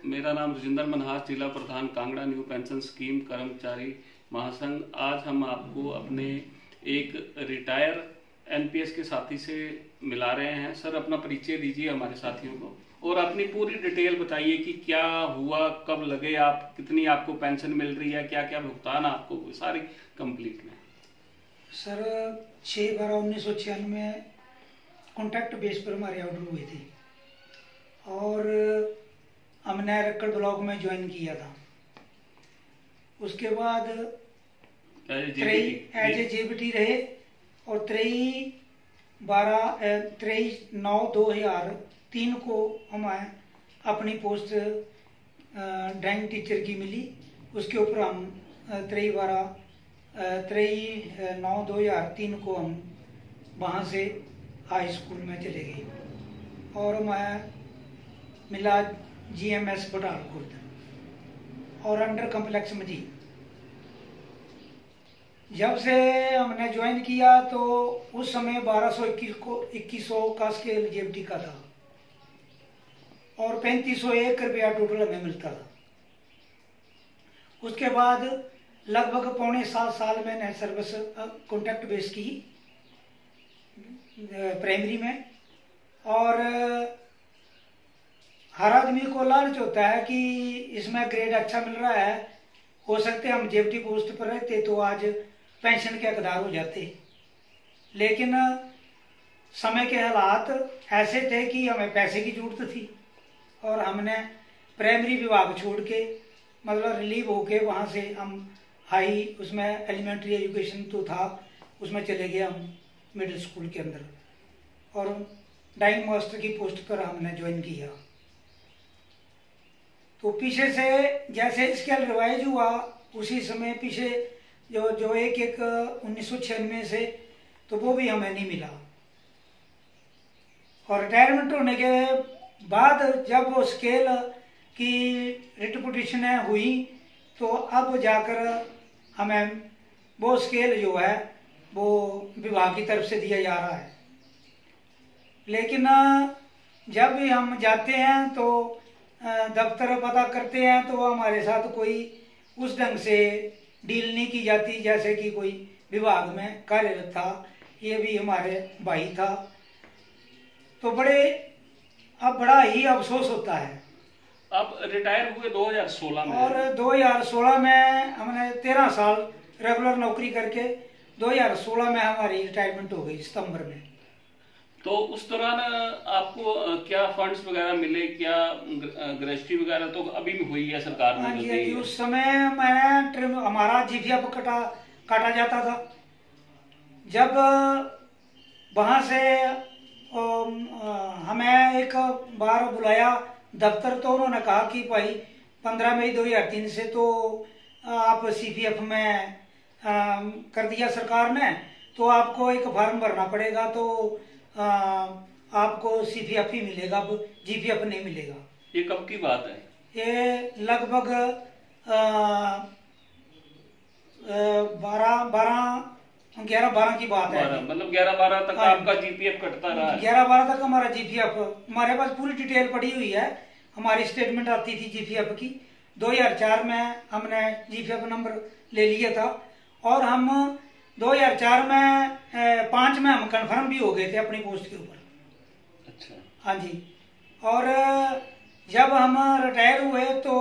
मेरा नाम राजेंद्र मनहास, जिला प्रधान कांगड़ा न्यू पेंशन स्कीम कर्मचारी महासंघ। आज हम आपको अपने एक रिटायर एनपीएस के साथी से मिला रहे हैं। सर, अपना परिचय दीजिए हमारे साथियों को और अपनी पूरी डिटेल बताइए कि क्या हुआ, कब लगे आप, कितनी आपको पेंशन मिल रही है, क्या क्या भुगतान आपको, सारी कंप्लीट में। सर 6/12/1996 में कॉन्ट्रैक्ट बेस पर हमारे ऑर्डर हुए थे और हमने रक्कड़ ब्लॉक में ज्वाइन किया था। उसके बाद एज ए जेबीटी रहे और 23/9/2003 को हमें अपनी पोस्ट ड्राइंग टीचर की मिली। उसके ऊपर हम 23/9/2003 को हम वहाँ से हाई स्कूल में चले गए और मैं मिला जीएमएस बटालखुर्द और अंडर कम्प्लेक्स मजीद। जब से हमने ज्वाइन किया तो उस समय 1221 का स्केल जेबीटी का था और 3501 रुपया टोटल हमें मिलता था। उसके बाद लगभग 6.25 साल मैंने सर्विस कॉन्ट्रैक्ट बेस की प्राइमरी में। और हर आदमी को लालच होता है कि इसमें ग्रेड अच्छा मिल रहा है, हो सकते हम जेबीटी पोस्ट पर रहते तो आज पेंशन के हकदार हो जाते, लेकिन समय के हालात ऐसे थे कि हमें पैसे की जरूरत थी और हमने प्राइमरी विभाग छोड़ के मतलब रिलीव होके वहाँ से हम हाई उसमें एलिमेंट्री एजुकेशन तो था उसमें चले गए हम मिडिल स्कूल के अंदर और ड्राइंग मास्टर की पोस्ट पर हमने ज्वाइन किया। तो पीछे से जैसे स्केल रिवाइज हुआ उसी समय पीछे जो 1996 से तो वो भी हमें नहीं मिला। और रिटायरमेंट होने के बाद जब वो स्केल की रिटपुटेशन हुई तो अब जाकर हमें वो स्केल जो है वो विभाग की तरफ से दिया जा रहा है। लेकिन जब भी हम जाते हैं तो दफ्तर पता करते हैं तो हमारे साथ कोई उस ढंग से डील नहीं की जाती जैसे कि कोई विभाग में कार्यरत था। ये भी हमारे भाई था तो बड़ा ही अफसोस होता है। अब रिटायर हुए 2016 में और 2016 में हमने 13 साल रेगुलर नौकरी करके 2016 में हमारी रिटायरमेंट हो गई सितंबर में। तो उस दौरान आपको क्या फंड्स वगैरह मिले, क्या ग्रेजुटी वगैरह तो अभी भी हुई है सरकार ने? जी, उस समय हमारा जीपीएफ काटा जाता था। जब वहां से हमें एक बार बुलाया दफ्तर तो उन्होंने कहा कि भाई 15 मई 2003 से तो आप सीपीएफ में कर दिया सरकार ने, तो आपको एक फॉर्म भरना पड़ेगा तो आपको सीपीएफ ही मिलेगा, अब जीपीएफ नहीं मिलेगा। ये कब की बात है? ये लगभग 11-12 की बात है। मतलब 11-12 तक आपका जीपीएफ कटता रहा है? 11-12 तक हमारा जीपीएफ, हमारे पास पूरी डिटेल पड़ी हुई है, हमारी स्टेटमेंट आती थी जीपीएफ की। 2004 में हमने जीपीएफ नंबर ले लिया था और हम 2004 में 5 में हम कंफर्म भी हो गए थे अपनी पोस्ट के ऊपर। अच्छा। हाँ जी। और जब हम रिटायर हुए तो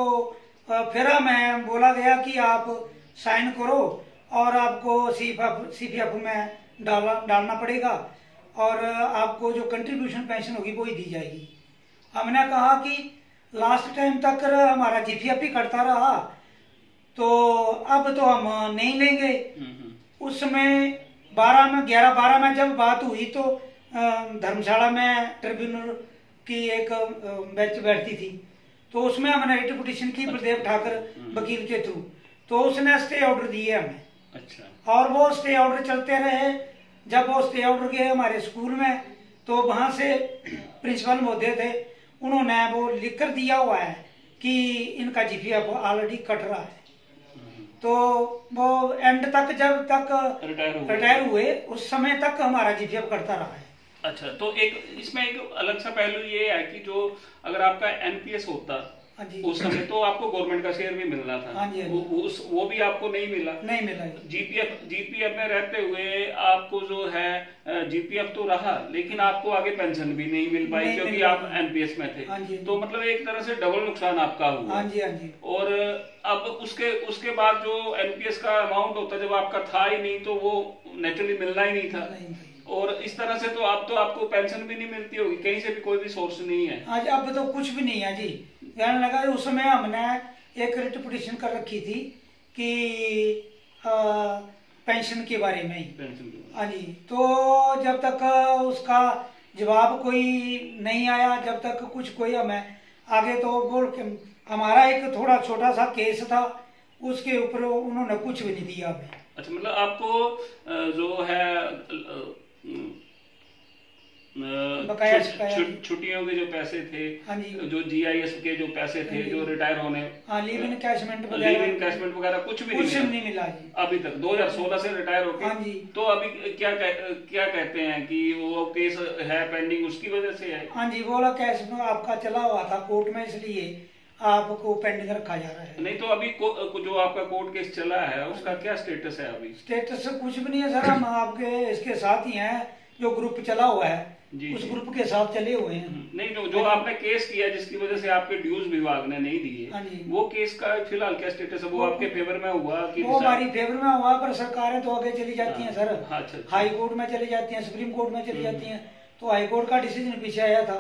फिर हमें बोला गया कि आप साइन करो और आपको सीपीएफ में डालना पड़ेगा और आपको जो कंट्रीब्यूशन पेंशन होगी वो ही दी जाएगी। हमने कहा कि लास्ट टाइम तक हमारा जीपीएफ ही कटता रहा तो अब तो हम नहीं लेंगे। उस समय 11-12 में जब बात हुई तो धर्मशाला में ट्रिब्यूनल की एक बेंच बैठती थी तो उसमें हमने रिट पिटीशन की बलदेव ठाकर वकील के थ्रू, तो उसने स्टे ऑर्डर दिए हमें। अच्छा। और वो स्टे ऑर्डर चलते रहे। जब वो स्टे ऑर्डर गए हमारे स्कूल में तो वहां से प्रिंसिपल महोदय थे, उन्होंने वो लिख कर दिया हुआ है कि इनका जीपीएफ ऑलरेडी कट रहा है। तो वो एंड तक जब तक रिटायर हुए उस समय तक हमारा जीपीएफ करता रहा है। अच्छा, तो एक इसमें एक अलग सा पहलू ये है कि जो अगर आपका एनपीएस होता हाँ जी। उस समय तो आपको गवर्नमेंट का शेयर भी मिलना था। हाँ जी, हाँ जी। वो भी आपको नहीं मिला। नहीं मिला। जीपीएफ में रहते हुए आपको जो है जीपीएफ तो रहा, लेकिन आपको आगे पेंशन भी नहीं मिल पाई क्योंकि आप एनपीएस में थे। हाँ जी। तो मतलब एक तरह से डबल नुकसान आपका हुआ। हाँ जी, हाँ जी। और अब उसके बाद जो एनपीएस का अमाउंट होता जब आपका था ही नहीं तो वो नेचुरली मिलना ही नहीं था। और इस तरह से तो आपको पेंशन भी नहीं मिलती होगी, कहीं से भी कोई भी सोर्स नहीं है। आज अब तो कुछ भी नहीं है जी। कहने लगा उस समय हमने एक रिट पिटीशन कर रखी थी कि पेंशन के बारे में ही। हाँ जी। तो जब तक उसका जवाब कोई नहीं आया, जब तक कुछ कोई हमें आगे तो बोल के हमारा एक थोड़ा छोटा सा केस था, उसके ऊपर उन्होंने कुछ भी नहीं दिया हमें। अच्छा, मतलब आपको जो है छुट्टियों के जो पैसे थे, हाँ जी, जो जीआईएस के जो पैसे थे, जो रिटायर होने, लीव इनकैशमेंट वगैरह कुछ भी नहीं मिला जी अभी तक 2016 से रिटायर होके। हाँ जी। तो अभी क्या कहते हैं कि वो केस है पेंडिंग, उसकी वजह से है। हाँ जी, बोला केस में आपका चला हुआ था कोर्ट में, इसलिए आपको पेंडिंग रखा जा रहा है। नहीं तो अभी जो आपका कोर्ट केस चला है उसका क्या स्टेटस है? अभी स्टेटस कुछ भी नहीं है सर, हम आपके इसके साथ ही हैं, जो ग्रुप चला हुआ है उस ग्रुप के साथ चले हुए हैं। नहीं, जो आपने केस किया जिसकी वजह से आपके ड्यूज विभाग ने नहीं दिए, वो केस का फिलहाल क्या स्टेटस है? वो आपके फेवर में हुआ कि वो हमारी फेवर में हुआ, पर सरकारें तो आगे चली जाती हैं सर। अच्छा। हाई कोर्ट में चली जाती हैं, सुप्रीम कोर्ट में चली जाती हैं। तो हाई कोर्ट का डिसीजन पीछे आया था,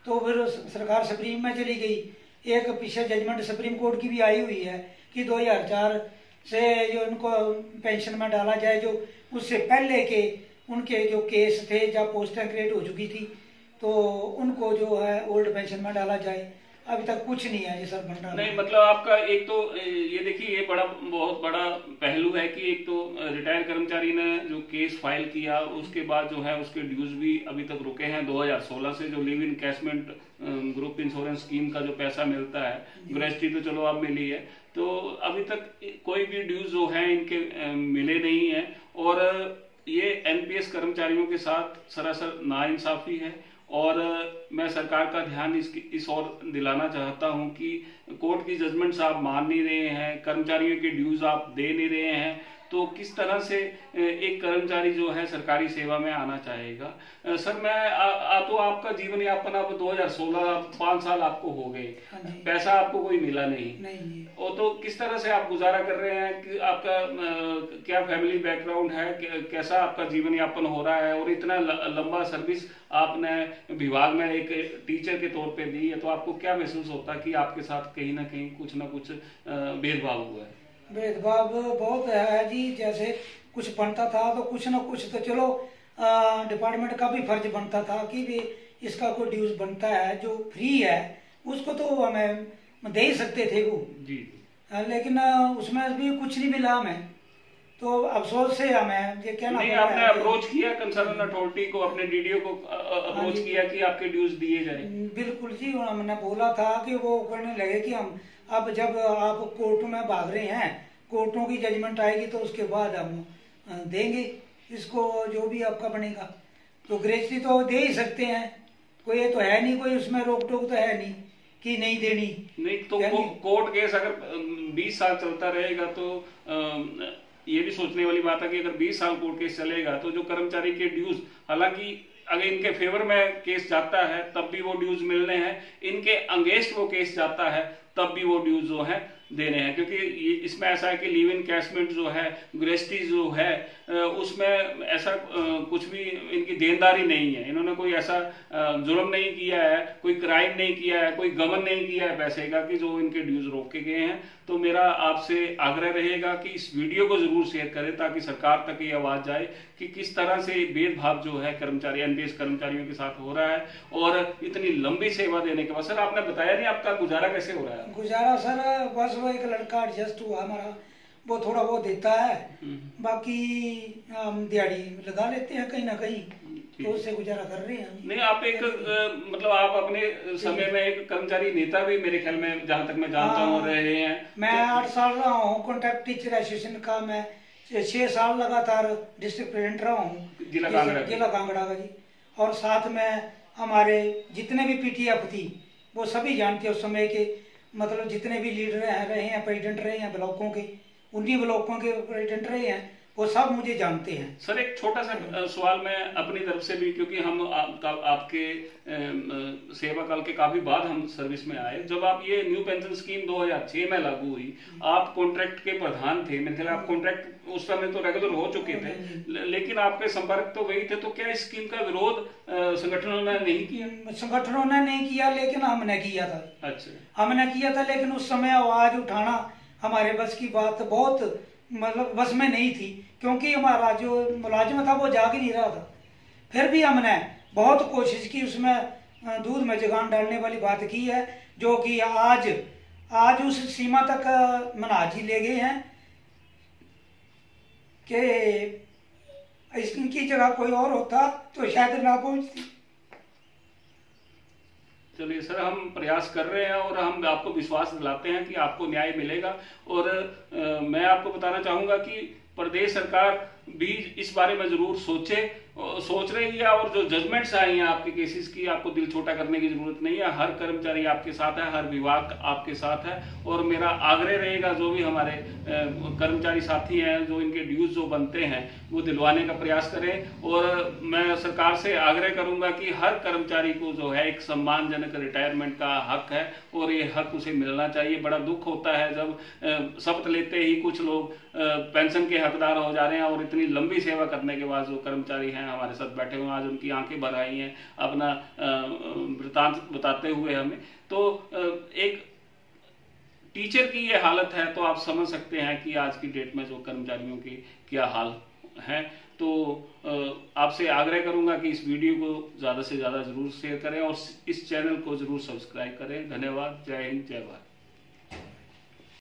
तो फिर सरकार सुप्रीम में चली गई। एक पीछे जजमेंट सुप्रीम कोर्ट की भी आई हुई है कि 2004 से जो उनको पेंशन में डाला जाए, जो उससे पहले के उनके जो केस थे जब पोस्टें क्रिएट हो चुकी थी, तो उनको जो है ओल्ड पेंशन में डाला जाए। अभी तक कुछ नहीं है ये सर बन रहा। नहीं, मतलब आपका एक तो ये देखिए, ये बहुत बड़ा पहलू है कि एक तो रिटायर कर्मचारी ने जो केस फाइल किया, उसके बाद जो है उसके ड्यूज भी अभी तक रुके हैं। 2016 से जो live in कैशमेंट group insurance scheme का जो पैसा मिलता है, ग्रेच्युटी तो चलो अब मिली है, तो अभी तक कोई भी ड्यूज जो है इनके मिले नहीं है। और ये एनपीएस कर्मचारियों के साथ सरासर नाइंसाफी है। और मैं सरकार का ध्यान इस ओर दिलाना चाहता हूं कि कोर्ट की जजमेंट्स आप मान नहीं रहे हैं, कर्मचारियों के ड्यूज आप दे नहीं रहे हैं, तो किस तरह से एक कर्मचारी जो है सरकारी सेवा में आना चाहेगा? सर मैं तो आपका जीवन यापन अब 2016 5 साल आपको हो गए, पैसा आपको कोई मिला नहीं। और तो किस तरह से आप गुजारा कर रहे हैं? कि आपका क्या फैमिली बैकग्राउंड है, कैसा आपका जीवन यापन हो रहा है? और इतना लंबा सर्विस आपने विभाग में एक टीचर के तौर पे दी है, तो आपको क्या महसूस होता है कि आपके साथ कहीं ना कहीं कुछ ना कुछ भेदभाव हुआ है? भेदभाव बहुत है जी। जैसे कुछ बनता था तो कुछ ना कुछ तो चलो डिपार्टमेंट का भी फर्ज बनता था कि भी इसका कोई ड्यूज बनता है, जो फ्री है उसको तो हमें दे ही सकते थे वो जी। लेकिन उसमें भी कुछ नहीं मिला हमें, तो अफसोस से हमें ये कहना नहीं, आपने अप्रोच किया कंसर्न अथॉरिटी को, अपने डीडीओ को अप्रोच किया कि आपके ड्यूज दिए जाए? बिल्कुल जी, हमने बोला था कि वो करने लगे कि हम अब जब आप कोर्ट में भाग रहे हैं, कोर्टों की जजमेंट आएगी तो उसके बाद हम देंगे इसको जो भी आपका बनेगा। तो ग्रेच्युटी तो दे ही सकते हैं, कोई ये तो है नहीं, कोई उसमें रोक टोक तो है नहीं कि नहीं देनी। नहीं तो कोर्ट केस अगर 20 साल चलता रहेगा तो ये भी सोचने वाली बात है कि अगर 20 साल कोर्ट केस चलेगा तो जो कर्मचारी के ड्यूज, हालांकि अगर इनके फेवर में केस जाता है तब भी वो ड्यूज मिलने हैं, इनके अगेंस्ट वो केस जाता है तब भी वो ड्यूज जो है देने हैं। क्योंकि इसमें ऐसा है कि लिव इन कैशमेंट जो है, ग्रेच्युटी जो है, उसमें ऐसा कुछ भी इनकी देनदारी नहीं है। इन्होंने कोई ऐसा जुर्म नहीं किया है, कोई क्राइम नहीं किया है, कोई गमन नहीं किया है पैसे का कि जो इनके ड्यूज रोके गए हैं। तो मेरा आपसे आग्रह रहेगा कि इस वीडियो को जरूर शेयर करें ताकि सरकार तक ये आवाज जाए कि किस तरह से भेदभाव जो है कर्मचारी एनपीएस कर्मचारियों के साथ हो रहा है। और इतनी लंबी सेवा देने के बाद सर आपने बताया नहीं आपका गुजारा कैसे हो रहा है? गुजारा सर बस वो एक लड़का एडजस्ट हुआ हमारा, वो थोड़ा वो देता है, बाकी हम दिहाड़ी लगा लेते हैं कहीं ना कहीं, तो उससे गुजारा कर रहे हैं। नहीं, आप एक मतलब आप अपने समय में एक कर्मचारी नेता भी मेरे ख्याल में, जहां तक मैं जानता हूँ, रहे हैं। मैं 8 साल रहा हूँ कॉन्ट्रैक्ट टीचर एसोसिएशन का, मैं 6 साल लगातार डिस्ट्रिक्ट प्रेसिडेंट रहा हूँ जिला कांगड़ा का जी। और साथ में हमारे जितने भी पीटीएफ थी वो सभी जानते हैं उस समय के, मतलब जितने भी लीडर रहे हैं, प्रेसिडेंट रहे हैं ब्लॉकों के, 19 ब्लॉकों के प्रेसिडेंट रहे हैं, वो सब मुझे जानते हैं। सर एक छोटा सा सवाल मैं अपनी तरफ से भी, क्योंकि हम आपके सेवा काल के काफी बाद हम सर्विस में आए। जब आप ये न्यू पेंशन स्कीम 2006 में लागू हुई, आप कॉन्ट्रैक्ट के प्रधान थे, मेरे ख्याल आप कॉन्ट्रैक्ट उस समय तो रेगुलर हो चुके थे, लेकिन आपके संपर्क तो वही थे। तो क्या इस स्कीम का विरोध संगठनों ने नहीं किया? संगठनों ने नहीं किया, लेकिन हमने किया था। अच्छा। हमने किया था, लेकिन उस समय आवाज उठाना हमारे बस की बात बहुत मतलब बस में नहीं थी, क्योंकि हमारा जो मुलाजिम था वो जाग ही नहीं रहा था। फिर भी हमने बहुत कोशिश की, उसमें दूध में जुगान डालने वाली बात की है, जो कि आज उस सीमा तक मनाजी ले गए हैं कि इसकी जगह कोई और होता तो शायद ना पहुंचती। चलिए सर, हम प्रयास कर रहे हैं और हम आपको विश्वास दिलाते हैं कि आपको न्याय मिलेगा। और मैं आपको बताना चाहूंगा कि प्रदेश सरकार भी इस बारे में जरूर सोच रही है, और जो जजमेंट्स आई हैं आपके केसेस की, आपको दिल छोटा करने की जरूरत नहीं है। हर कर्मचारी आपके साथ है, हर विभाग आपके साथ है, और मेरा आग्रह रहेगा जो भी हमारे कर्मचारी साथी हैं, जो इनके ड्यूज जो बनते हैं वो दिलवाने का प्रयास करें। और मैं सरकार से आग्रह करूंगा कि हर कर्मचारी को जो है एक सम्मानजनक रिटायरमेंट का हक है, और ये हक उसे मिलना चाहिए। बड़ा दुख होता है जब शपथ लेते ही कुछ लोग पेंशन के हकदार हो जा रहे हैं, और इतनी लंबी सेवा करने के बाद जो कर्मचारी हैं हमारे साथ बैठे हुए, आज उनकी आंखें भर आई हैं अपना वृतांत बताते हुए हमें। तो एक टीचर की ये हालत है, तो आप समझ सकते हैं कि आज की डेट में जो कर्मचारियों की क्या हाल है। तो आपसे आग्रह करूंगा कि इस वीडियो को ज़्यादा से ज़्यादा जरूर शेयर करें, और इस चैनल को जरूर सब्सक्राइब करें। धन्यवाद। जय हिंद, जय भारत।